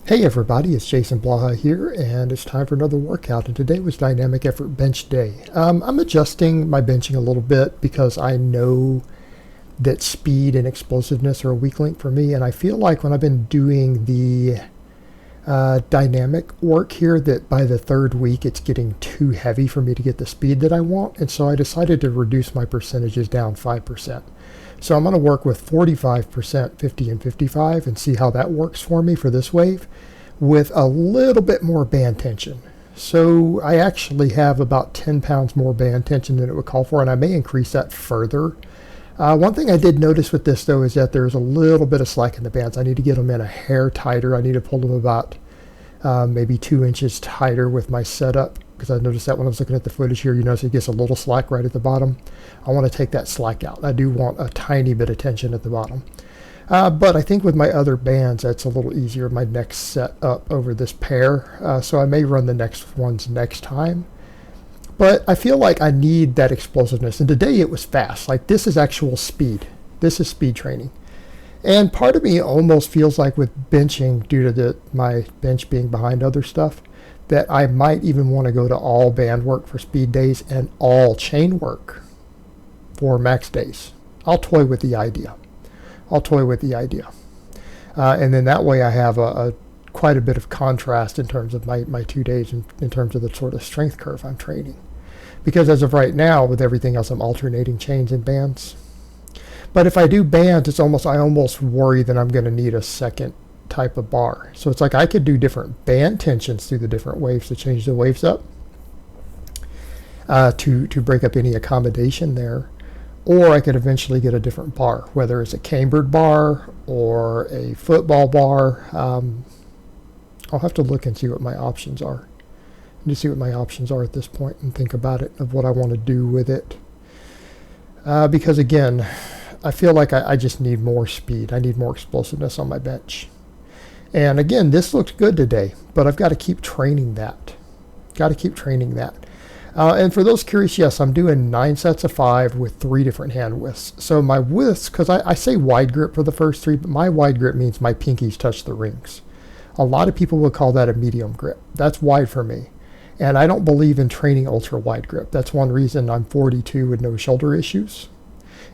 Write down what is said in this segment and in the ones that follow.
Hey everybody, it's Jason Blaha here, and it's time for another workout, and today was dynamic effort bench day. I'm adjusting my benching a little bit because I know that speed and explosiveness are a weak link for me, and I feel like when I've been doing the dynamic work here that by the third week it's getting too heavy for me to get the speed that I want, and so I decided to reduce my percentages down 5%. So I'm going to work with 45%, 50, and 55 and see how that works for me for this wave with a little bit more band tension. So I actually have about 10 pounds more band tension than it would call for, and I may increase that further. One thing I did notice with this though is that there's a little bit of slack in the bands. I need to get them in a hair tighter. I need to pull them about maybe 2 inches tighter with my setup, because I noticed that when I was looking at the footage here, you notice it gets a little slack right at the bottom. I want to take that slack out. I do want a tiny bit of tension at the bottom. But I think with my other bands, that's a little easier. My next set up over this pair. So I may run the next ones next time. But I feel like I need that explosiveness. And today it was fast. Like, this is actual speed. This is speed training. And part of me almost feels like with benching, due to my bench being behind other stuff, that I might even want to go to all band work for speed days and all chain work for max days. I'll toy with the idea. And then that way I have quite a bit of contrast in terms of my 2 days, in terms of the sort of strength curve I'm training. Because as of right now, with everything else, I'm alternating chains and bands. But if I do bands, I almost worry that I'm going to need a second type of bar. So it's like I could do different band tensions through the different waves to change the waves up, to break up any accommodation there. Or I could eventually get a different bar, whether it's a cambered bar or a football bar. I'll have to look and see what my options are. To see what my options are at this point and think about it, of what I want to do with it. Because again, I feel like I just need more speed. I need more explosiveness on my bench. And again, this looked good today, but I've got to keep training that. And for those curious, yes, I'm doing 9 sets of 5 with 3 different hand widths. So my widths, because I say wide grip for the first 3, but my wide grip means my pinkies touch the rings. A lot of people would call that a medium grip. That's wide for me. And I don't believe in training ultra wide grip. That's one reason I'm 42 with no shoulder issues,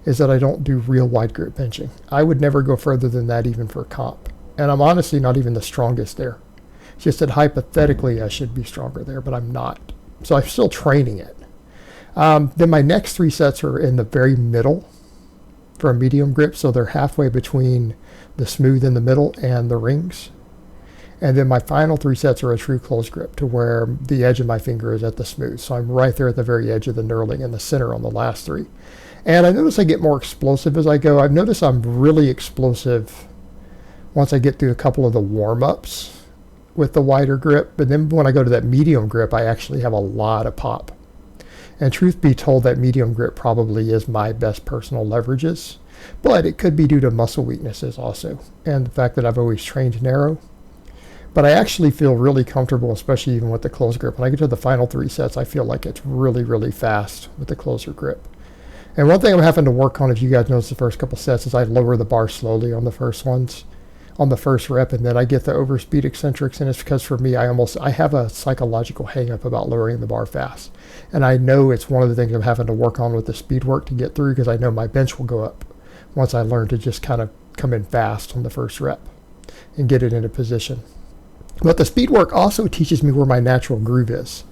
is that I don't do real wide grip benching. I would never go further than that even for comp. And I'm honestly not even the strongest there. It's just that hypothetically I should be stronger there, but I'm not. So I'm still training it. Then my next 3 sets are in the very middle for a medium grip. So they're halfway between the smooth in the middle and the rings. And then my final 3 sets are a true close grip, to where the edge of my finger is at the smooth. So I'm right there at the very edge of the knurling in the center on the last 3. And I notice I get more explosive as I go. I've noticed I'm really explosive once I get through a couple of the warm-ups with the wider grip. But then when I go to that medium grip, I actually have a lot of pop. And truth be told, that medium grip probably is my best personal leverages. But it could be due to muscle weaknesses also, and the fact that I've always trained narrow. But I actually feel really comfortable, especially even with the close grip. When I get to the final 3 sets, I feel like it's really, really fast with the closer grip. And one thing I'm having to work on, if you guys notice the first couple sets, is I lower the bar slowly on the first ones, on the first rep, and then I get the overspeed eccentrics. And it's because for me, I have a psychological hang up about lowering the bar fast. And I know it's one of the things I'm having to work on with the speed work to get through, because I know my bench will go up once I learn to just kind of come in fast on the first rep and get it into position. But the speed work also teaches me where my natural groove is.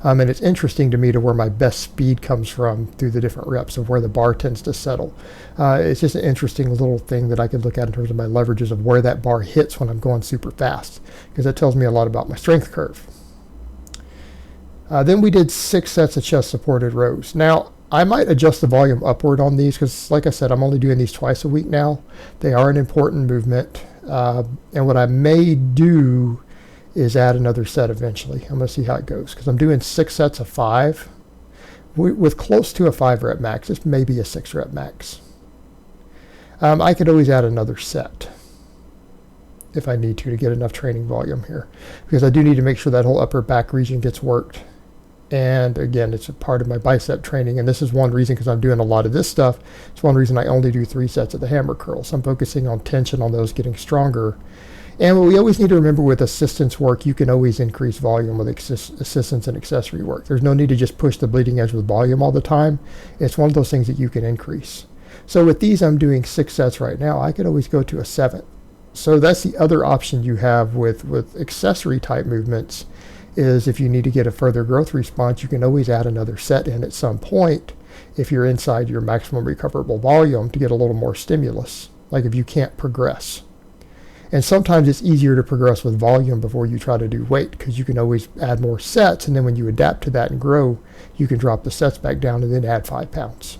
And it's interesting to me to where my best speed comes from through the different reps of where the bar tends to settle. It's just an interesting little thing that I can look at in terms of my leverages of where that bar hits when I'm going super fast, because that tells me a lot about my strength curve. Then we did 6 sets of chest supported rows. Now, I might adjust the volume upward on these, because like I said, I'm only doing these twice a week now. They are an important movement. And what I may do is add another set eventually. I'm going to see how it goes, because I'm doing 6 sets of 5 with close to a 5 rep max. This may be a 6 rep max. I could always add another set if I need to get enough training volume here, because I do need to make sure that whole upper back region gets worked. And again, it's a part of my bicep training, and this is one reason, because I'm doing a lot of this stuff, it's one reason I only do 3 sets of the hammer curls. I'm focusing on tension on those getting stronger And what we always need to remember with assistance work, you can always increase volume with assistance and accessory work. There's no need to just push the bleeding edge with volume all the time. It's one of those things that you can increase. So with these, I'm doing 6 sets right now. I could always go to a 7. So that's the other option you have with accessory type movements, is if you need to get a further growth response, you can always add another set in at some point if you're inside your maximum recoverable volume to get a little more stimulus, like if you can't progress. And sometimes it's easier to progress with volume before you try to do weight, because you can always add more sets, and then when you adapt to that and grow, you can drop the sets back down and then add 5 pounds.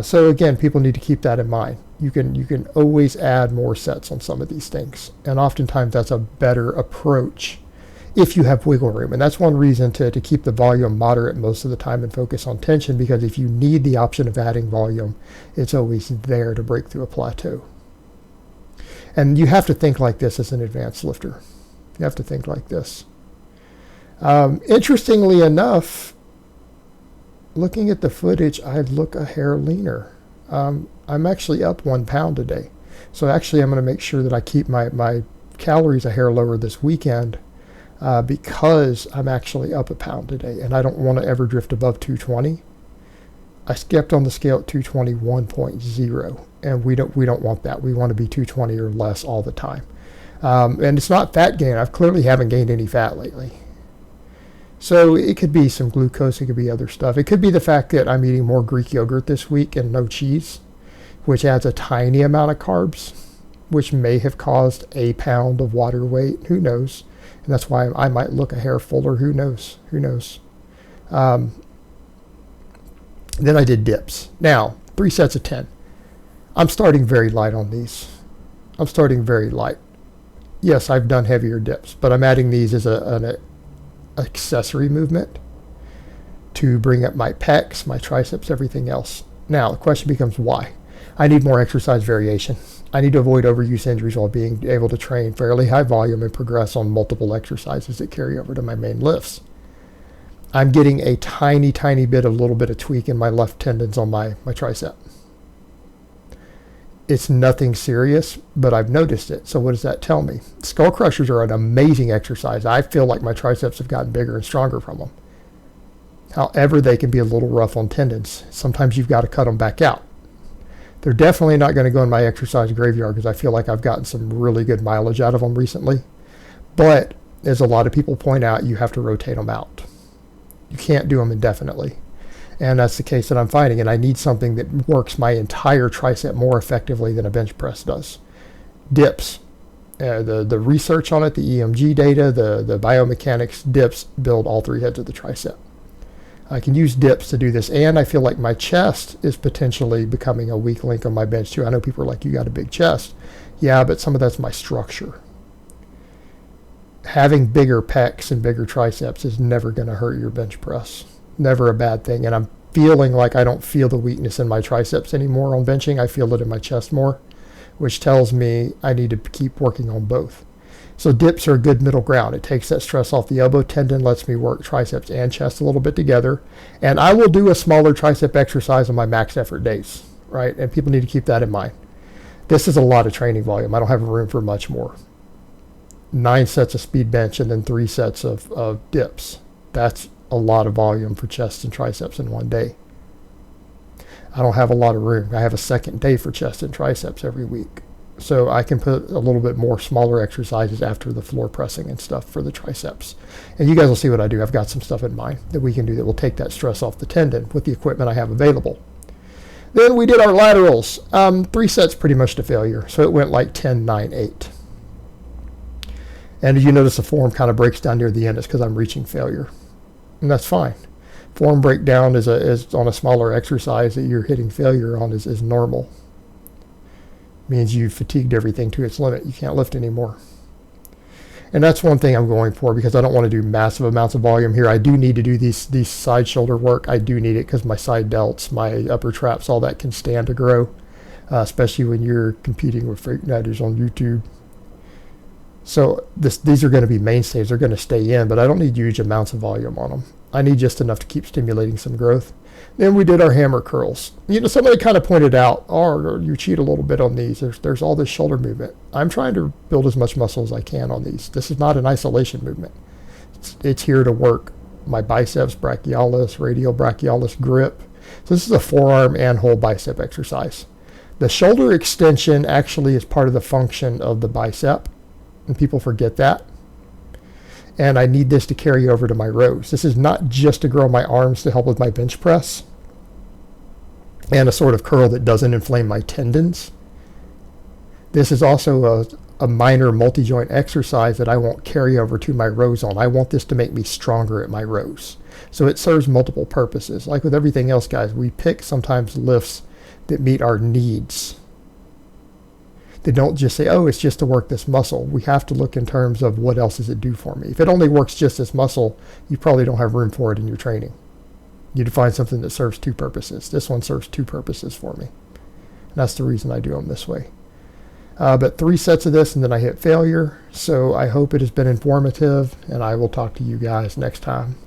So again, people need to keep that in mind. You can always add more sets on some of these things, and oftentimes that's a better approach if you have wiggle room. And that's one reason to keep the volume moderate most of the time and focus on tension, because if you need the option of adding volume, it's always there to break through a plateau. And you have to think like this as an advanced lifter. You have to think like this. Interestingly enough, looking at the footage, I look a hair leaner. I'm actually up 1 pound today. So actually I'm going to make sure that I keep my calories a hair lower this weekend, because I'm actually up 1 pound today, and I don't want to ever drift above 220. I skipped on the scale at 221.0, and we don't want that. We want to be 220 or less all the time. And it's not fat gain. I've clearly haven't gained any fat lately. So it could be some glucose. It could be other stuff. It could be the fact that I'm eating more Greek yogurt this week and no cheese, which adds a tiny amount of carbs, which may have caused 1 pound of water weight. Who knows? And that's why I might look a hair fuller. Who knows? Who knows? Then I did dips. Now, 3 sets of 10. I'm starting very light on these. I'm starting very light. Yes, I've done heavier dips, but I'm adding these as an accessory movement to bring up my pecs, my triceps, everything else. Now, the question becomes why? I need more exercise variation. I need to avoid overuse injuries while being able to train fairly high volume and progress on multiple exercises that carry over to my main lifts. I'm getting a tiny bit of little bit of tweak in my left tendons on my tricep. It's nothing serious, but I've noticed it. So what does that tell me? Skull crushers are an amazing exercise. I feel like my triceps have gotten bigger and stronger from them. However, they can be a little rough on tendons. Sometimes you've got to cut them back out. They're definitely not going to go in my exercise graveyard, because I feel like I've gotten some really good mileage out of them recently. But as a lot of people point out, you have to rotate them out. You can't do them indefinitely. And that's the case that I'm finding. And I need something that works my entire tricep more effectively than a bench press does. Dips. The research on it, the EMG data, the biomechanics, dips build all 3 heads of the tricep. I can use dips to do this. And I feel like my chest is potentially becoming a weak link on my bench too. I know people are like, you got a big chest. Yeah, but some of that's my structure. Having bigger pecs and bigger triceps is never going to hurt your bench press. Never a bad thing. And I'm feeling like I don't feel the weakness in my triceps anymore on benching. I feel it in my chest more, which tells me I need to keep working on both. So dips are a good middle ground. It takes that stress off the elbow tendon, lets me work triceps and chest a little bit together. And I will do a smaller tricep exercise on my max effort days, right? And people need to keep that in mind. This is a lot of training volume. I don't have room for much more. 9 sets of speed bench and then 3 sets of dips. That's a lot of volume for chest and triceps in one day. I don't have a lot of room. I have a second day for chest and triceps every week. So I can put a little bit more smaller exercises after the floor pressing and stuff for the triceps. And you guys will see what I do. I've got some stuff in mind that we can do that will take that stress off the tendon with the equipment I have available. Then we did our laterals. 3 sets pretty much to failure. So it went like 10, 9, 8. And you notice the form kind of breaks down near the end. It's because I'm reaching failure. And that's fine. Form breakdown is on a smaller exercise that you're hitting failure on is normal. Means you've fatigued everything to its limit. You can't lift anymore. And that's one thing I'm going for, because I don't want to do massive amounts of volume here. I do need to do these side shoulder work. I do need it because my side delts, my upper traps, all that can stand to grow, especially when you're competing with Freak Nighters on YouTube. So these are going to be mainstays. They're going to stay in, but I don't need huge amounts of volume on them. I need just enough to keep stimulating some growth. Then we did our hammer curls. Somebody kind of pointed out, oh, you cheat a little bit on these. There's all this shoulder movement. I'm trying to build as much muscle as I can on these. This is not an isolation movement. It's here to work my biceps, brachialis, radial brachialis grip. So this is a forearm and whole bicep exercise. The shoulder extension actually is part of the function of the bicep, and people forget that. And I need this to carry over to my rows. This is not just to grow my arms to help with my bench press and a sort of curl that doesn't inflame my tendons. This is also a minor multi-joint exercise that I won't carry over to my rows on. I want this to make me stronger at my rows. So it serves multiple purposes. Like with everything else, guys, we pick sometimes lifts that meet our needs. They don't just say, oh, it's just to work this muscle. We have to look in terms of what else does it do for me. If it only works just this muscle, you probably don't have room for it in your training. You need to find something that serves two purposes. This one serves two purposes for me. And that's the reason I do them this way. But 3 sets of this and then I hit failure. So I hope it has been informative, and I will talk to you guys next time.